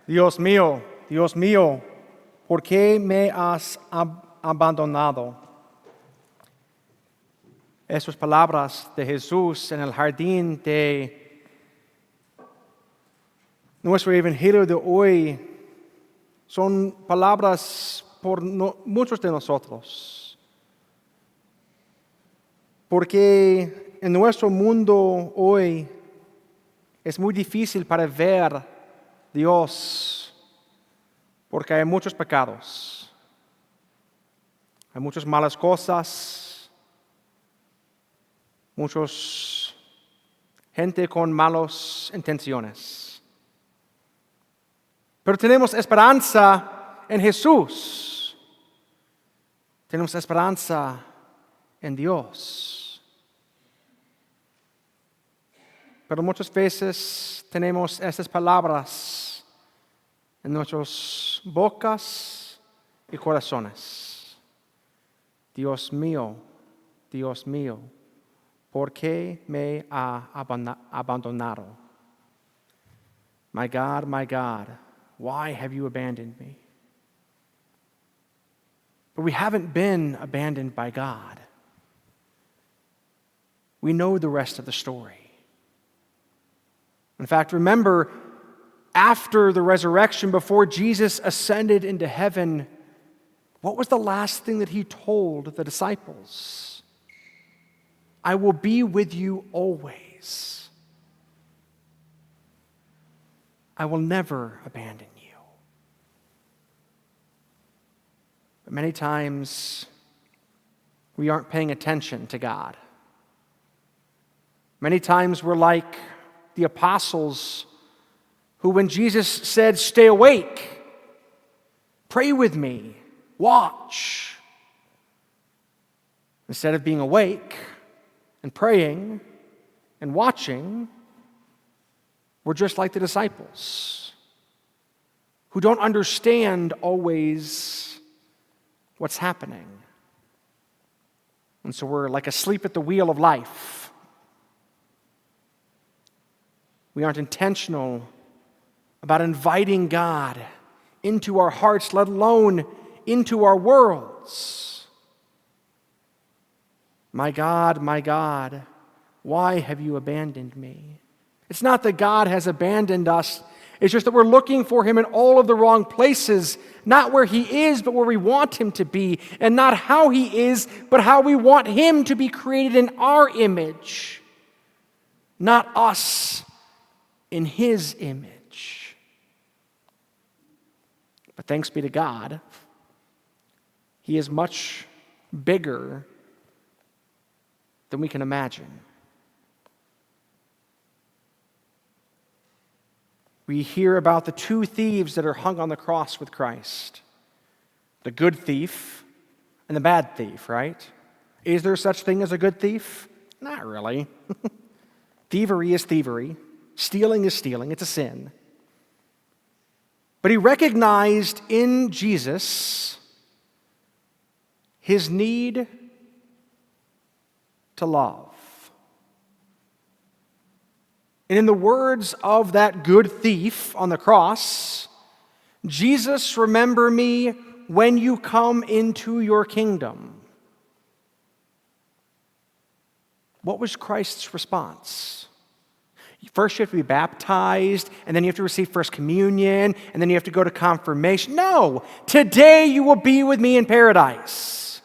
Dios mío, ¿por qué me has abandonado? Esas palabras de Jesús en el jardín de nuestro evangelio de hoy son palabras por muchos de nosotros. Porque en nuestro mundo hoy es muy difícil para ver Dios, porque hay muchos pecados, hay muchas malas cosas, muchos gente con malas intenciones. Pero tenemos esperanza en Jesús. Tenemos esperanza en Dios. Pero muchas veces tenemos estas palabras en nuestras bocas y corazones. Dios mío, ¿por qué me ha abandonado? My God, why have you abandoned me? But we haven't been abandoned by God. We know the rest of the story. In fact, remember, after the resurrection, before Jesus ascended into heaven, what was the last thing that he told the disciples? I will be with you always. I will never abandon you. But many times, we aren't paying attention to God. Many times we're like the apostles who, when Jesus said, stay awake, pray with me, watch, instead of being awake and praying and watching, we're just like the disciples who don't understand always what's happening. And so we're like asleep at the wheel of life. We aren't intentional about inviting God into our hearts, let alone into our worlds. My God, why have you abandoned me? It's not that God has abandoned us. It's just that we're looking for him in all of the wrong places, not where he is, but where we want him to be, and not how he is, but how we want him to be created in our image, not us in his image. But thanks be to God, he is much bigger than we can imagine. We hear about the two thieves that are hung on the cross with Christ. The good thief and the bad thief, right? Is there such thing as a good thief? Not really. Thievery is thievery. Stealing is stealing. It's a sin. But he recognized in Jesus his need to love. And in the words of that good thief on the cross, Jesus, remember me when you come into your kingdom. What was Christ's response? First you have to be baptized, and then you have to receive First Communion, and then you have to go to confirmation. No! Today you will be with me in paradise.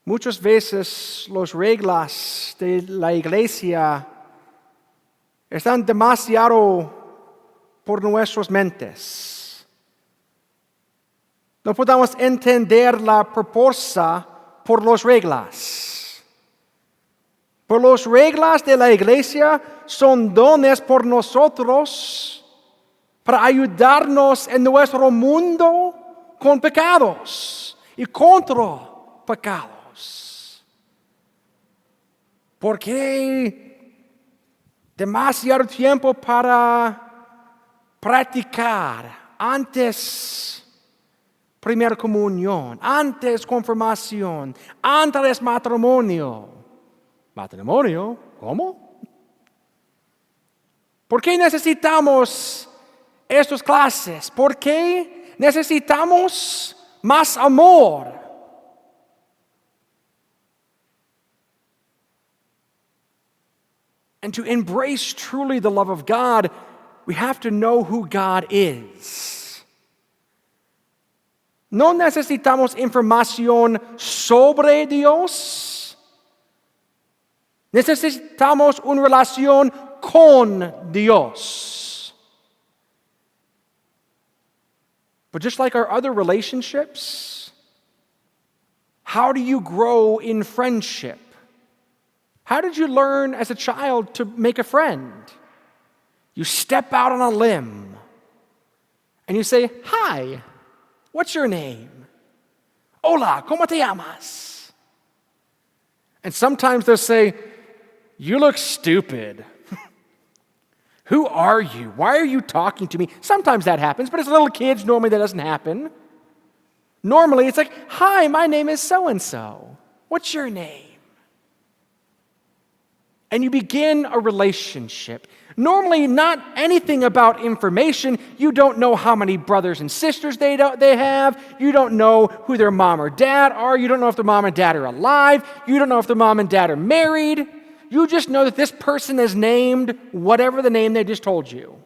Muchas veces las reglas de la iglesia están demasiado por nuestras mentes. No podemos entender la propuesta por las reglas. Por las reglas de la iglesia son dones por nosotros para ayudarnos en nuestro mundo con pecados y contra pecados. ¿Por qué demasiado tiempo para practicar antes primera comunión, antes confirmación, antes matrimonio? ¿Matrimonio? ¿Cómo? ¿Por qué necesitamos estas clases? ¿Por qué necesitamos más amor? And to embrace truly the love of God, we have to know who God is. No necesitamos información sobre Dios. Necesitamos una relación con Dios. But just like our other relationships, how do you grow in friendship? How did you learn as a child to make a friend? You step out on a limb and you say, "Hi, what's your name?" "Hola, ¿cómo te llamas?" And sometimes they'll say, "You look stupid. Who are you? Why are you talking to me?" Sometimes that happens, but as little kids, normally that doesn't happen. Normally it's like, "Hi, my name is so-and-so. What's your name?" And you begin a relationship. Normally not anything about information. You don't know how many brothers and sisters they have. You don't know who their mom or dad are. You don't know if their mom and dad are alive. You don't know if their mom and dad are married. You just know that this person is named whatever the name they just told you.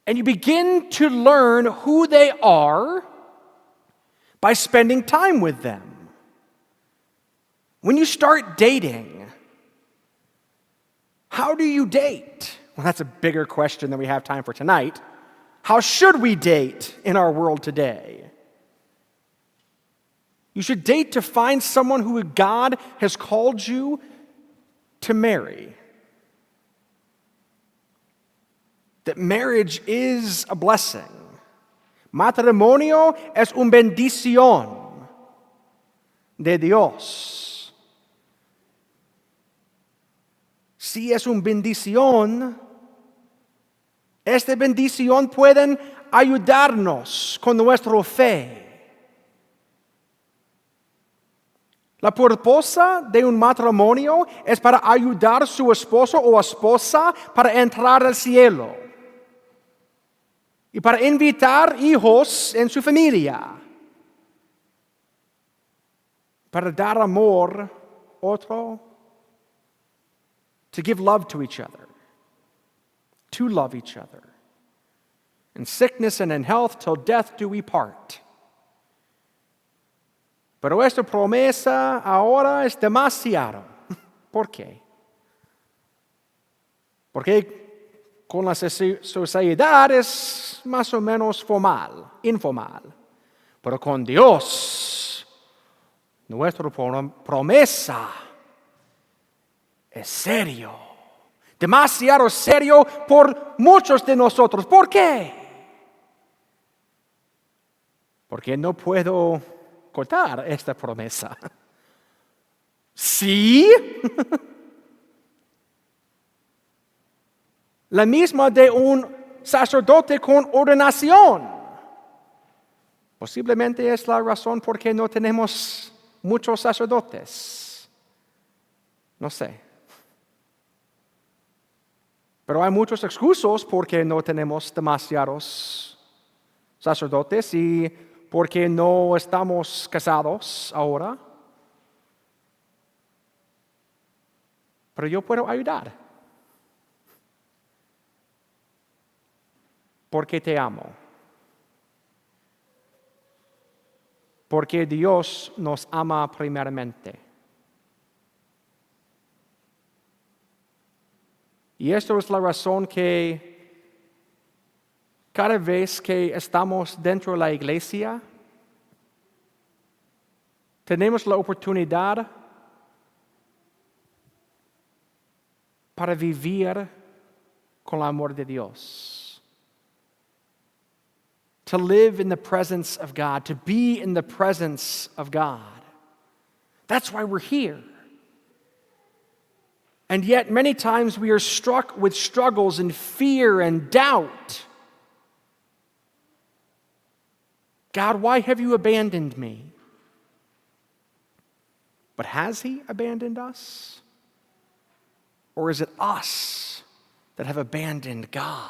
And you begin to learn who they are by spending time with them. When you start dating, how do you date? Well, that's a bigger question than we have time for tonight. How should we date in our world today? You should date to find someone who God has called you to marry. That marriage is a blessing. Matrimonio es una bendición de Dios. Si es una bendición, esta bendición puede ayudarnos con nuestra fe. La purpose de un matrimonio es para ayudar a su esposo o esposa para entrar al cielo y para invitar hijos en su familia, para dar amor otro, to give love to each other, to love each other. In sickness and in health, till death do we part. Pero esta promesa ahora es demasiado. ¿Por qué? Porque con la sociedad es más o menos formal, informal. Pero con Dios, nuestra promesa es serio, demasiado serio por muchos de nosotros. ¿Por qué? Porque no puedo cortar esta promesa. ¿Sí? La misma de un sacerdote con ordenación. Posiblemente es la razón por qué no tenemos muchos sacerdotes. No sé. Pero hay muchos excusas porque no tenemos demasiados sacerdotes y porque no estamos casados ahora. Pero yo puedo ayudar. Porque te amo. Porque Dios nos ama primeramente. Y esto es la razón que cada vez que estamos dentro de la iglesia, tenemos la oportunidad para vivir con el amor de Dios. To live in the presence of God, to be in the presence of God. That's why we're here. And yet, many times we are struck with struggles and fear and doubt. God, why have you abandoned me? But has He abandoned us? Or is it us that have abandoned God.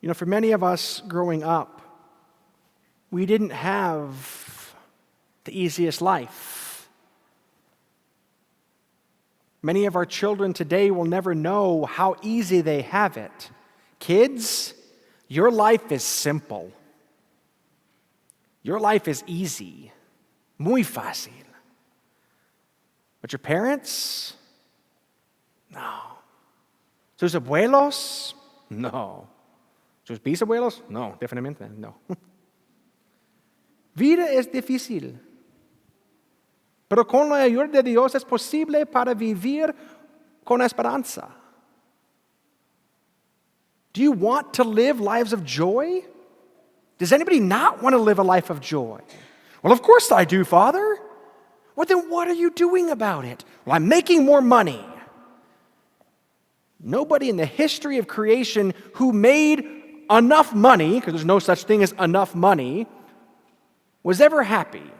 You know, for many of us growing up, we didn't have the easiest life. Many of our children today will never know how easy they have it. Kids, your life is simple. Your life is easy. Muy fácil. But your parents? No. Sus abuelos? No. Sus bisabuelos? No, definitivamente no. Vida es difícil. Pero con la ayuda de Dios es posible para vivir con esperanza. Do you want to live lives of joy? Does anybody not want to live a life of joy? Well, of course I do, Father. Well, then what are you doing about it? Well, I'm making more money. Nobody in the history of creation who made enough money, because there's no such thing as enough money, was ever happy.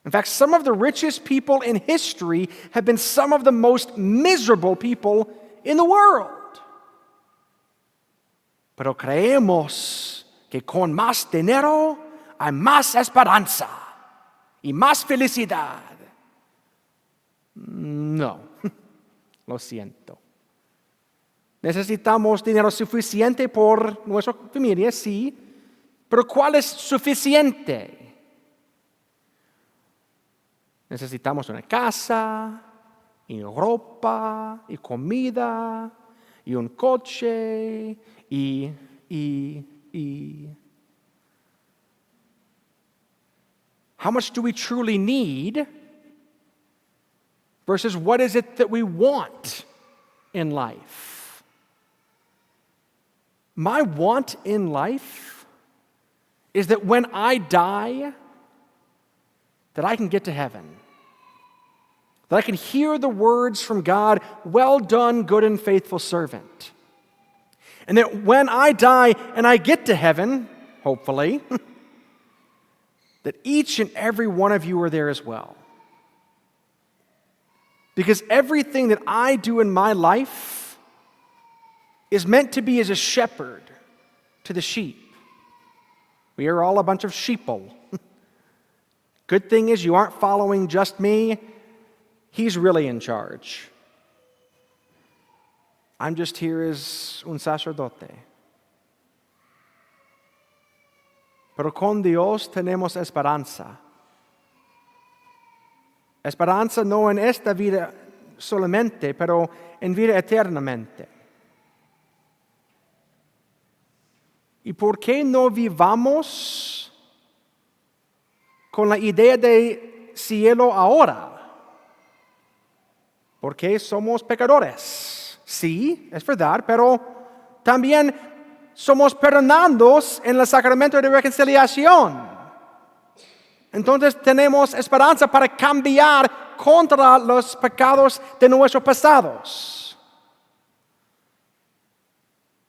In fact, some of the richest people in history have been some of the most miserable people in the world. Pero creemos que con más dinero hay más esperanza y más felicidad. No, lo siento. Necesitamos dinero suficiente por nuestra familia, sí, pero ¿cuál es suficiente? Necesitamos una casa, y ropa, y comida, y un coche, y. How much do we truly need versus what is it that we want in life? My want in life is that when I die, that I can get to heaven. That I can hear the words from God, "Well done, good and faithful servant." And that when I die and I get to heaven, hopefully, that each and every one of you are there as well. Because everything that I do in my life is meant to be as a shepherd to the sheep. We are all a bunch of sheeple. Good thing is you aren't following just me. He's really in charge. I'm just here as un sacerdote. Pero con Dios tenemos esperanza. Esperanza no en esta vida solamente, pero en vida eternamente. ¿Y por qué no vivamos con la idea de cielo ahora? Porque somos pecadores. Sí, es verdad, pero también somos perdonados en el sacramento de reconciliación. Entonces tenemos esperanza para cambiar contra los pecados de nuestros pasados.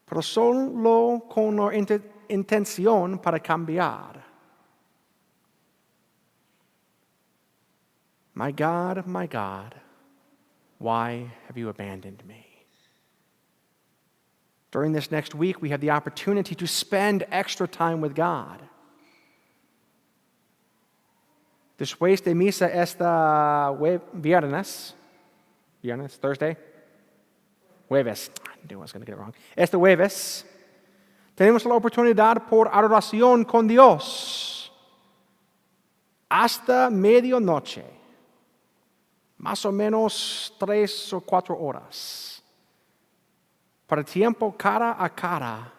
Pero solo con la intención para cambiar. My God, why have you abandoned me? During this next week, we have the opportunity to spend extra time with God. Después de misa Thursday? Jueves. I knew I was going to get it wrong. Este jueves, tenemos la oportunidad por adoración con Dios hasta medianoche. Más o menos 3 o 4 horas. Para tiempo cara a cara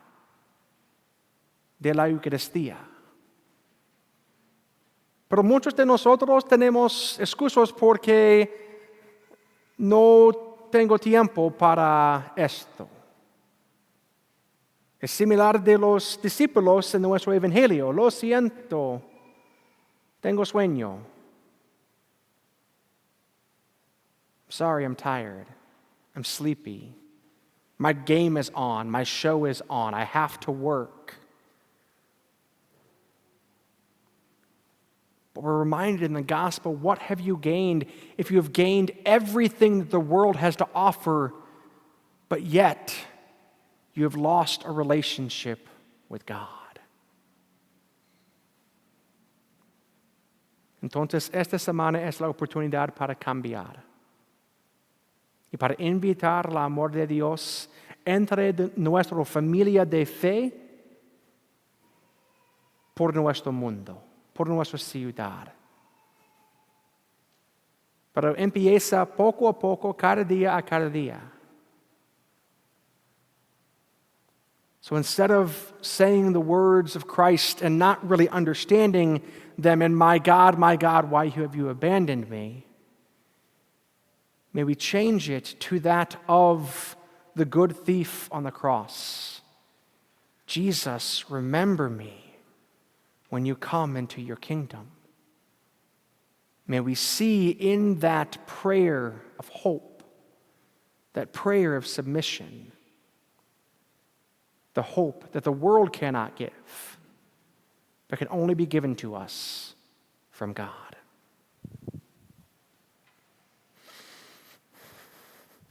de la Eucaristía. Pero muchos de nosotros tenemos excusas porque no tengo tiempo para esto. Es similar de los discípulos en nuestro evangelio. Lo siento, tengo sueño. Sorry, I'm tired. I'm sleepy. My game is on. My show is on. I have to work. But we're reminded in the gospel, what have you gained if you have gained everything that the world has to offer, but yet you have lost a relationship with God? Entonces, esta semana es la oportunidad para cambiar y para invitar el amor de Dios entre nuestra familia de fe por nuestro mundo, por nuestra ciudad. Pero empieza poco a poco, cada día a cada día. So instead of saying the words of Christ and not really understanding them, and my God, why have you abandoned me? May we change it to that of the good thief on the cross. Jesus, remember me when you come into your kingdom. May we see in that prayer of hope, that prayer of submission, the hope that the world cannot give, but can only be given to us from God.